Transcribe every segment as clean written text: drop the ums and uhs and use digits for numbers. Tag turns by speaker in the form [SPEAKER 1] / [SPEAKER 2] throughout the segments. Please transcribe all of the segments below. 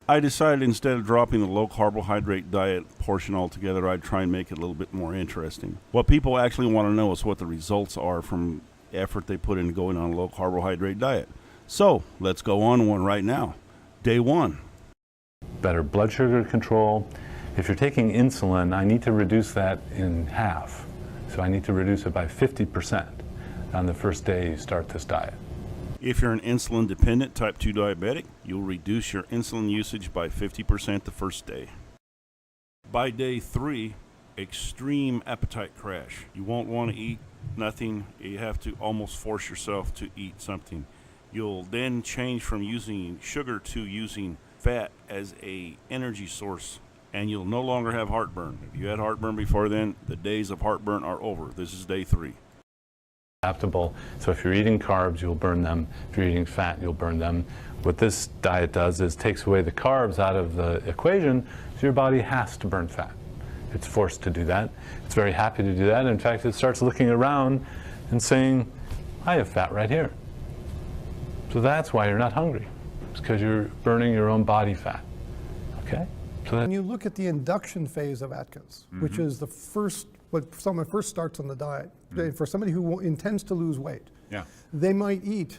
[SPEAKER 1] I decided instead of dropping the low carbohydrate diet portion altogether, I'd try and make it a little bit more interesting. What people actually want to know is what the results are from effort they put into going on a low carbohydrate diet. So let's go on one right now. Day 1.
[SPEAKER 2] Better blood sugar control. If you're taking insulin, I need to reduce that in half. So I need to reduce it by 50% on the first day you start this diet.
[SPEAKER 1] If you're an insulin-dependent type 2 diabetic, you'll reduce your insulin usage by 50% the first day. By day 3, extreme appetite crash. You won't want to eat nothing. You have to almost force yourself to eat something. You'll then change from using sugar to using fat as a energy source, and you'll no longer have heartburn. If you had heartburn before then, the days of heartburn are over. This is day 3.
[SPEAKER 2] Adaptable. So if you're eating carbs, you'll burn them. If you're eating fat, you'll burn them. What this diet does is takes away the carbs out of the equation, so your body has to burn fat. It's forced to do that. It's very happy to do that. In fact, it starts looking around and saying, I have fat right here. So that's why you're not hungry. It's because you're burning your own body fat. Okay? So
[SPEAKER 3] When you look at the induction phase of Atkins, which is the first, when someone first starts on the diet, for somebody who intends to lose weight, they might eat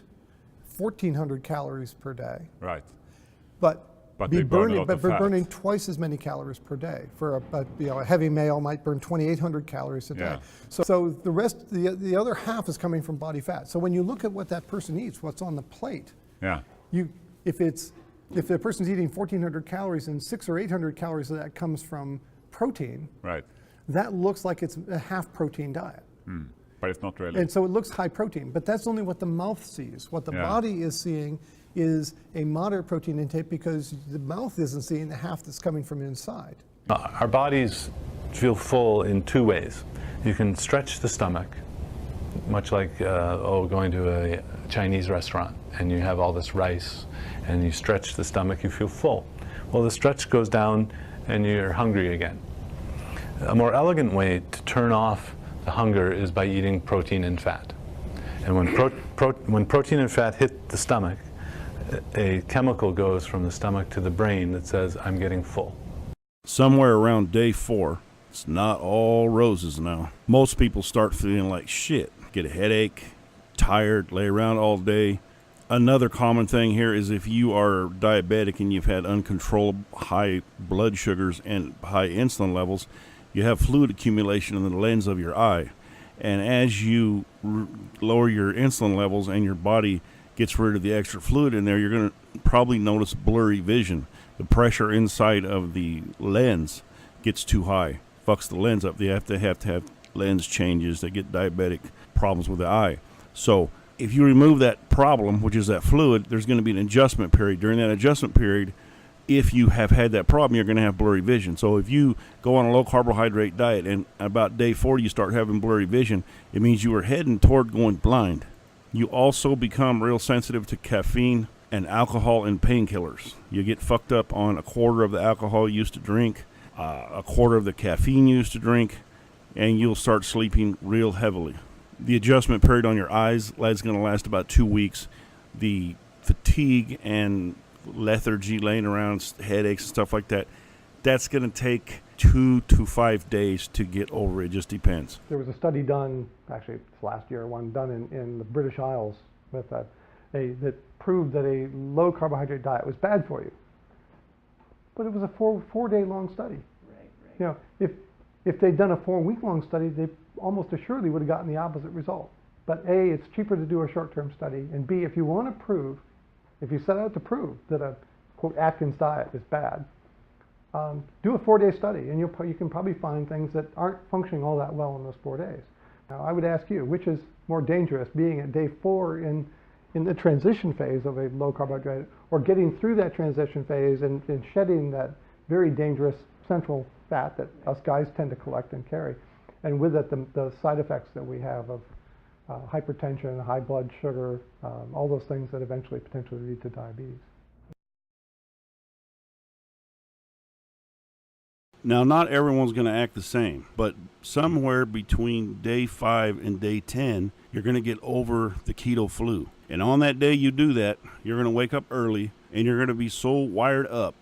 [SPEAKER 3] 1,400 calories per day.
[SPEAKER 4] Right.
[SPEAKER 3] But
[SPEAKER 4] they burn a lot of fat.
[SPEAKER 3] burning twice as many calories per day. For a heavy male might burn 2,800 calories a day. So the rest, the other half is coming from body fat. So when you look at what that person eats, what's on the plate, if the person's eating 1,400 calories and 600 or 800 calories of that comes from protein, that looks like it's a half protein diet.
[SPEAKER 4] But it's not really.
[SPEAKER 3] And so it looks high protein, but that's only what the mouth sees. What the body is seeing is a moderate protein intake because the mouth isn't seeing the half that's coming from inside.
[SPEAKER 2] our bodies feel full in 2 ways. You can stretch the stomach, much like going to a Chinese restaurant and you have all this rice and you stretch the stomach, you feel full. Well, the stretch goes down and you're hungry again. A more elegant way to turn off the hunger is by eating protein and fat. And when protein and fat hit the stomach, a chemical goes from the stomach to the brain that says, I'm getting full.
[SPEAKER 1] Somewhere around day 4, it's not all roses now. Most people start feeling like shit, get a headache, tired, lay around all day. Another common thing here is if you are diabetic and you've had uncontrollable high blood sugars and high insulin levels, you have fluid accumulation in the lens of your eye. And as you lower your insulin levels and your body gets rid of the extra fluid in there, you're going to probably notice blurry vision. The pressure inside of the lens gets too high, fucks the lens up. They have to have lens changes. They get diabetic problems with the eye. So if you remove that problem, which is that fluid, there's going to be an adjustment period. During that adjustment period, if you have had that problem, you're going to have blurry vision. So if you go on a low carbohydrate diet and about day 4 you start having blurry vision, it means you are heading toward going blind. You also become real sensitive to caffeine and alcohol and painkillers. You get fucked up on a quarter of the alcohol you used to drink, a quarter of the caffeine you used to drink, and you'll start sleeping real heavily. The adjustment period on your eyes is going to last about 2 weeks. The fatigue and lethargy, laying around, headaches and stuff like that, that's going to take 2 to 5 days to get over. It just depends.
[SPEAKER 3] There was a study done, actually it's last year, one done in the British Isles with that proved that a low carbohydrate diet was bad for you. But it was a four-day long study.
[SPEAKER 5] Right.
[SPEAKER 3] You know, if they'd done a 4-week-long study, they almost assuredly would have gotten the opposite result. But A, it's cheaper to do a short-term study, and B, if you want to prove, if you set out to prove that a, quote, Atkins diet is bad, do a 4-day study, and you can probably find things that aren't functioning all that well in those 4 days. Now, I would ask you, which is more dangerous, being at day 4 in the transition phase of a low carbohydrate, or getting through that transition phase and shedding that very dangerous central fat that us guys tend to collect and carry, and with it the side effects that we have of hypertension, high blood sugar, all those things that eventually potentially lead to diabetes.
[SPEAKER 1] Now, not everyone's going to act the same, but somewhere between day 5 and day 10, you're going to get over the keto flu. And on that day you do that, you're going to wake up early and you're going to be so wired up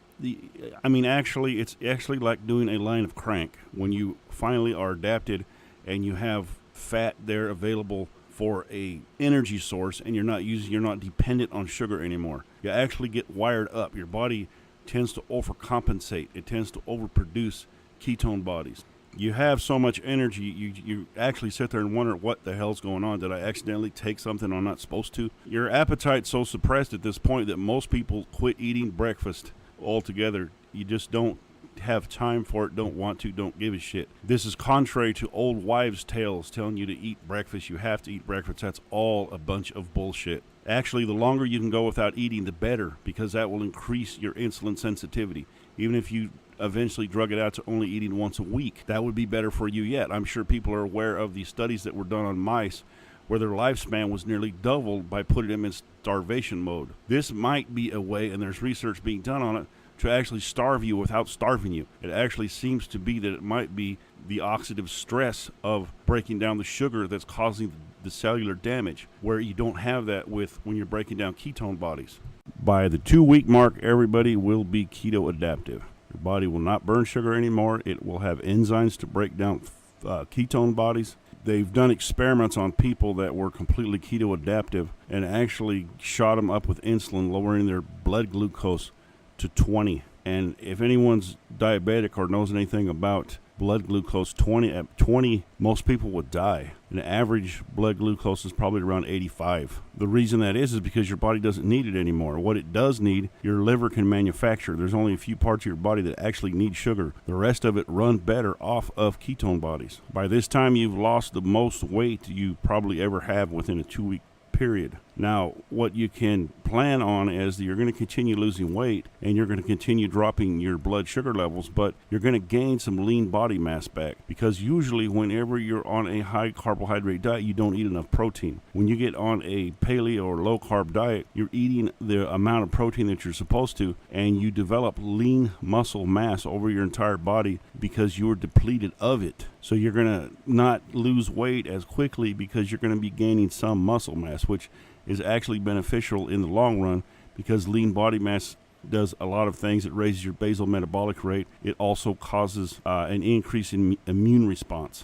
[SPEAKER 1] I mean, actually, it's actually like doing a line of crank. When you finally are adapted and you have fat there available for a energy source, and you're not dependent on sugar anymore. You actually get wired up. Your body tends to overcompensate. It tends to overproduce ketone bodies. You have so much energy, you actually sit there and wonder what the hell's going on. Did I accidentally take something I'm not supposed to? Your appetite's so suppressed at this point that most people quit eating breakfast altogether. You just don't have time for it, don't want to, don't give a shit. This is contrary to old wives' tales telling you to eat breakfast. You have to eat breakfast. That's all a bunch of bullshit. Actually, the longer you can go without eating, the better, because that will increase your insulin sensitivity. Even if you eventually drug it out to only eating once a week, that would be better for you yet. I'm sure people are aware of the studies that were done on mice where their lifespan was nearly doubled by putting them in starvation mode. This might be a way, and there's research being done on it, to actually starve you without starving you. It actually seems to be that it might be the oxidative stress of breaking down the sugar that's causing the cellular damage, where you don't have that with when you're breaking down ketone bodies. By the 2-week mark, everybody will be keto adaptive. Your body will not burn sugar anymore. It will have enzymes to break down ketone bodies. They've done experiments on people that were completely keto adaptive and actually shot them up with insulin, lowering their blood glucose to 20. And if anyone's diabetic or knows anything about blood glucose, at 20, most people would die. An average blood glucose is probably around 85. The reason that is because your body doesn't need it anymore. What it does need, your liver can manufacture. There's only a few parts of your body that actually need sugar. The rest of it run better off of ketone bodies. By this time, you've lost the most weight you probably ever have within a 2-week period. Now, what you can plan on is that you're going to continue losing weight and you're going to continue dropping your blood sugar levels, but you're going to gain some lean body mass back, because usually whenever you're on a high carbohydrate diet, you don't eat enough protein. When you get on a paleo or low carb diet, you're eating the amount of protein that you're supposed to, and you develop lean muscle mass over your entire body because you're depleted of it. So you're going to not lose weight as quickly because you're going to be gaining some muscle mass, which is actually beneficial in the long run, because lean body mass does a lot of things. It raises your basal metabolic rate. It also causes an increase in immune response.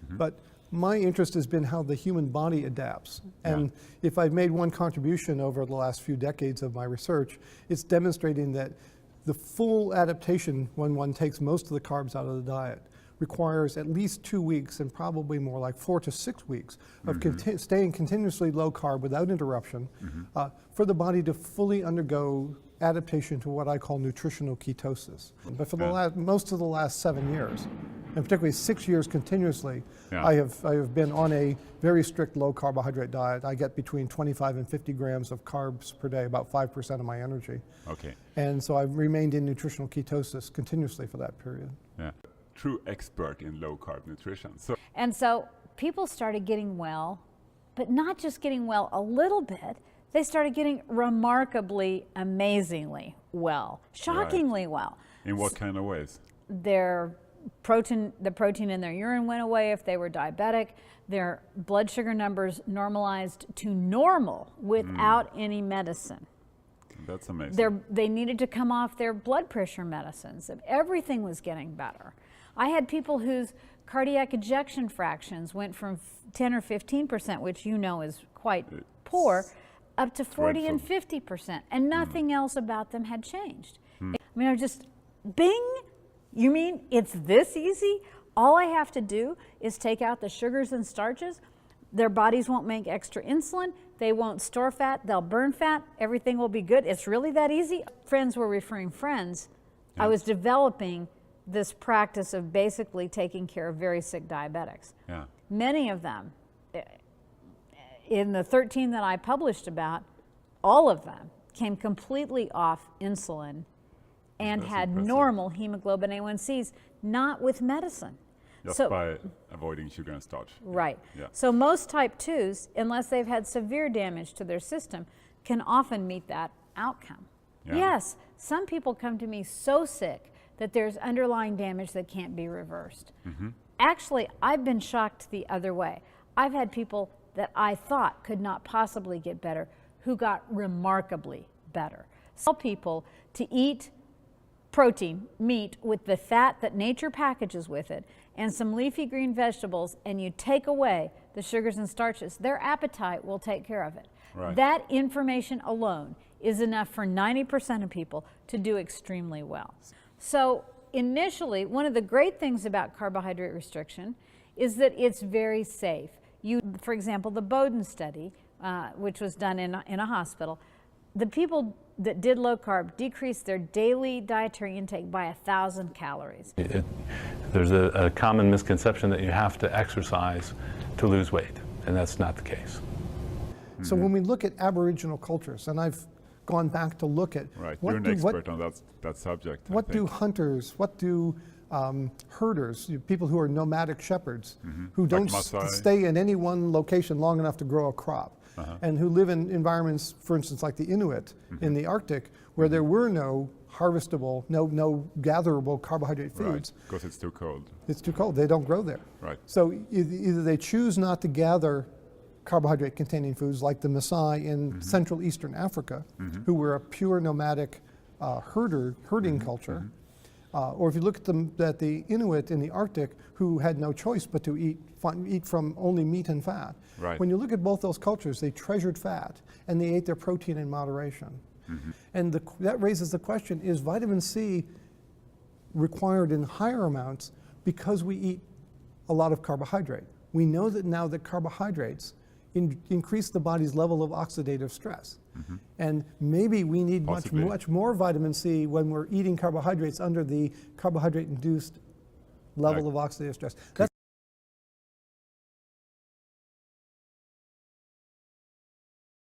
[SPEAKER 3] But my interest has been how the human body adapts. And if I've made one contribution over the last few decades of my research, it's demonstrating that the full adaptation, when one takes most of the carbs out of the diet, requires at least 2 weeks, and probably more like 4 to 6 weeks of staying continuously low carb without interruption for the body to fully undergo adaptation to what I call nutritional ketosis. But for most of the last 7 years, and particularly 6 years continuously, I have been on a very strict low carbohydrate diet. I get between 25 and 50 grams of carbs per day, about 5% of my energy.
[SPEAKER 4] Okay.
[SPEAKER 3] And so I've remained in nutritional ketosis continuously for that period.
[SPEAKER 4] Yeah. True expert in low carb nutrition.
[SPEAKER 5] So people started getting well, but not just getting well a little bit, they started getting remarkably, amazingly well, shockingly well.
[SPEAKER 4] In what kind of ways?
[SPEAKER 5] The protein in their urine went away if they were diabetic. Their blood sugar numbers normalized to normal without any medicine.
[SPEAKER 4] That's amazing.
[SPEAKER 5] They needed to come off their blood pressure medicines. Everything was getting better. I had people whose cardiac ejection fractions went from 10 or 15%, which you know is quite poor, up to 40 and 50%, and nothing else about them had changed. I mean, I just, bing, you mean it's this easy? All I have to do is take out the sugars and starches. Their bodies won't make extra insulin. They won't store fat. They'll burn fat. Everything will be good. It's really that easy. Friends were referring friends. I was developing this practice of basically taking care of very sick diabetics. Many of them, in the 13 that I published about, all of them came completely off insulin and had normal hemoglobin A1Cs, not with medicine.
[SPEAKER 4] Just by avoiding sugar and starch.
[SPEAKER 5] Right. So most type 2s, unless they've had severe damage to their system, can often meet that outcome. Yes, some people come to me so sick that there's underlying damage that can't be reversed. Actually, I've been shocked the other way. I've had people that I thought could not possibly get better who got remarkably better. Tell people to eat protein, meat, with the fat that nature packages with it, and some leafy green vegetables, and you take away the sugars and starches, their appetite will take care of it.
[SPEAKER 4] Right.
[SPEAKER 5] That information alone is enough for 90% of people to do extremely well. So initially, one of the great things about carbohydrate restriction is that it's very safe. For example, the Bowden study, which was done in a hospital, the people that did low carb decreased their daily dietary intake by 1,000 calories.
[SPEAKER 2] There's a common misconception that you have to exercise to lose weight, and that's not the case.
[SPEAKER 3] So when we look at Aboriginal cultures, and I've gone back to look at
[SPEAKER 4] Right, you're an expert on that subject.
[SPEAKER 3] What do hunters, what do herders, people who are nomadic shepherds, who don't stay in any one location long enough to grow a crop, and who live in environments, for instance, like the Inuit in the Arctic, where there were no harvestable, no gatherable carbohydrate foods.
[SPEAKER 4] Right, because it's too cold.
[SPEAKER 3] It's too cold, they don't grow there.
[SPEAKER 4] Right.
[SPEAKER 3] So either they choose not to gather carbohydrate containing foods like the Maasai in Central Eastern Africa, who were a pure nomadic herding culture, or if you look at the Inuit in the Arctic, who had no choice but to eat from only meat and fat.
[SPEAKER 4] Right.
[SPEAKER 3] When you look at both those cultures, they treasured fat and they ate their protein in moderation. And that raises the question, is vitamin C required in higher amounts because we eat a lot of carbohydrate? We know that now that carbohydrates increase the body's level of oxidative stress. And maybe we need much more vitamin C when we're eating carbohydrates under the carbohydrate-induced level of oxidative stress.